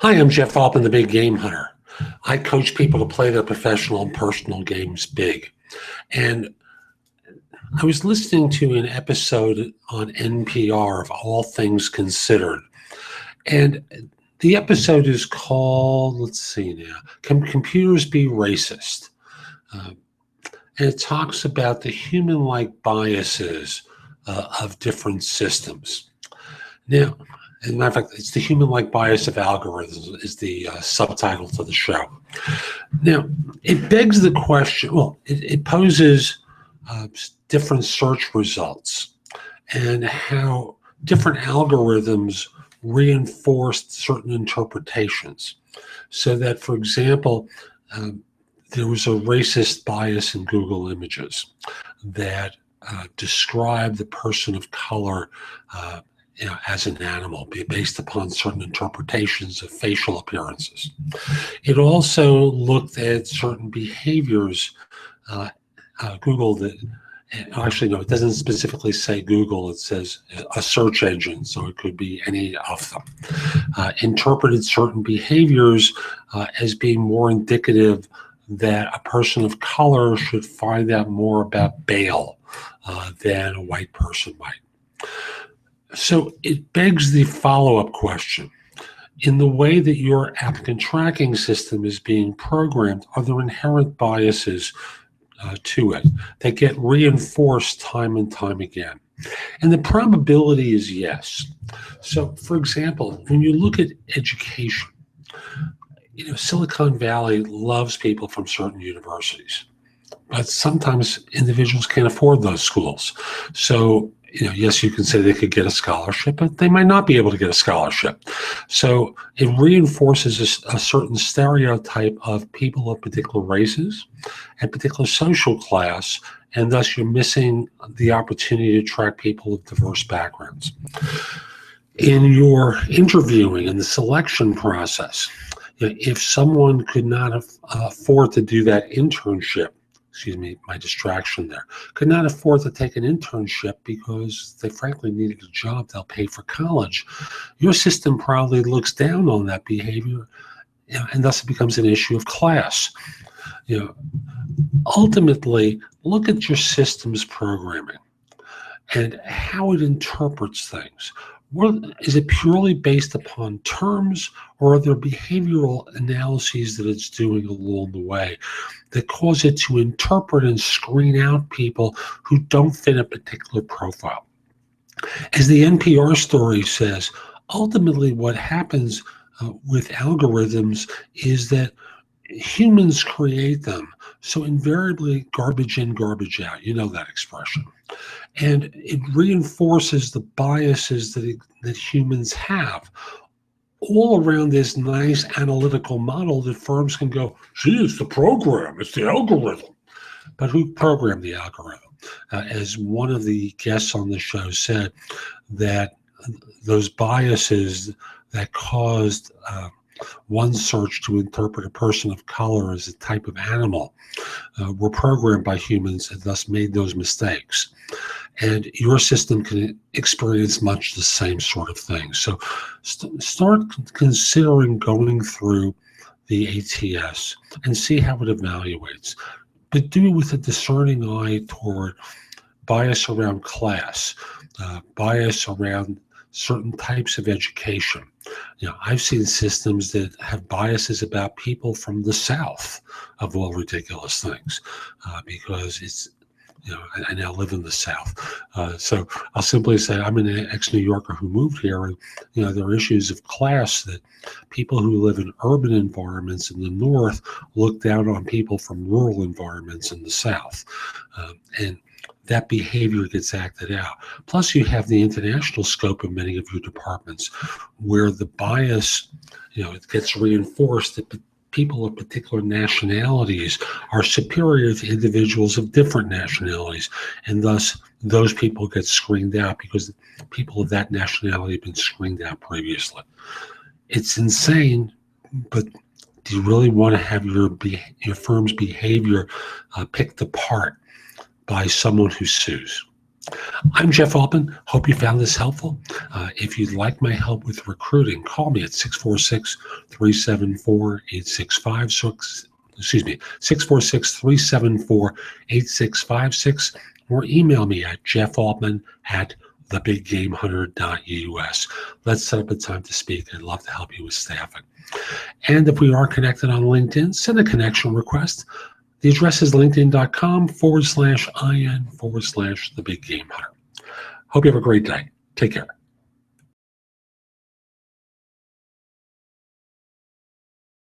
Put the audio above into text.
Hi, I'm Jeff Altman, the Big Game Hunter. I coach people to play their professional and personal games big. And I was listening to an episode on NPR of All Things Considered. And the episode is called, let's see now, Can Computers Be Racist? And it talks about the human-like biases of different systems. Now, as a matter of fact, it's the human-like bias of algorithms is the subtitle to the show. Now, it begs the question, well, it poses different search results and how different algorithms reinforced certain interpretations. So that, for example, there was a racist bias in Google Images that described the person of color as an animal, based upon certain interpretations of facial appearances. It also looked at certain behaviors. Google, actually, no, it doesn't specifically say Google, it says a search engine, so it could be any of them. Interpreted certain behaviors as being more indicative that a person of color should find out more about bail than a white person might. So it begs the follow-up question. In the way that your applicant tracking system is being programmed, are there inherent biases to it that get reinforced time and time again? And the probability is yes. So, for example, when you look at education, Silicon Valley loves people from certain universities, but sometimes individuals can't afford those schools. So, yes, you can say they could get a scholarship, but they might not be able to get a scholarship. So it reinforces a certain stereotype of people of particular races and particular social class, and thus you're missing the opportunity to attract people of diverse backgrounds. In your interviewing and the selection process, if someone could not afford to do that internship, excuse me, my distraction there, could not afford to take an internship because they frankly needed a job they'll pay for college, your system probably looks down on that behavior, and thus it becomes an issue of class. Ultimately, look at your system's programming and how it interprets things. Is it purely based upon terms, or are there behavioral analyses that it's doing along the way that cause it to interpret and screen out people who don't fit a particular profile? As the NPR story says, ultimately what happens with algorithms is that humans create them. So invariably, garbage in, garbage out. You know that expression. And it reinforces the biases that humans have all around this nice analytical model that firms can go, gee, it's the program, it's the algorithm. But who programmed the algorithm? As one of the guests on the show said, that those biases that caused one search to interpret a person of color as a type of animal were programmed by humans and thus made those mistakes. And your system can experience much the same sort of thing. So start considering going through the ATS and see how it evaluates. But do it with a discerning eye toward bias around class, bias around certain types of education. I've seen systems that have biases about people from the South, of all ridiculous things, because it's, I now live in the South. So I'll simply say I'm an ex-New Yorker who moved here, and there are issues of class that people who live in urban environments in the North look down on people from rural environments in the South. And that behavior gets acted out. Plus, you have the international scope of many of your departments where the bias, it gets reinforced that people of particular nationalities are superior to individuals of different nationalities. And thus, those people get screened out because people of that nationality have been screened out previously. It's insane, but do you really want to have your firm's behavior picked apart by someone who sues? I'm Jeff Altman. Hope you found this helpful. If you'd like my help with recruiting, call me at 646-374-8656. Excuse me, 646-374-8656, or email me at jeffaltman@thebiggamehunter.us. Let's set up a time to speak. I'd love to help you with staffing. And if we are connected on LinkedIn, send a connection request. The address is linkedin.com/IN/the Big Game Hunter. Hope you have a great day. Take care.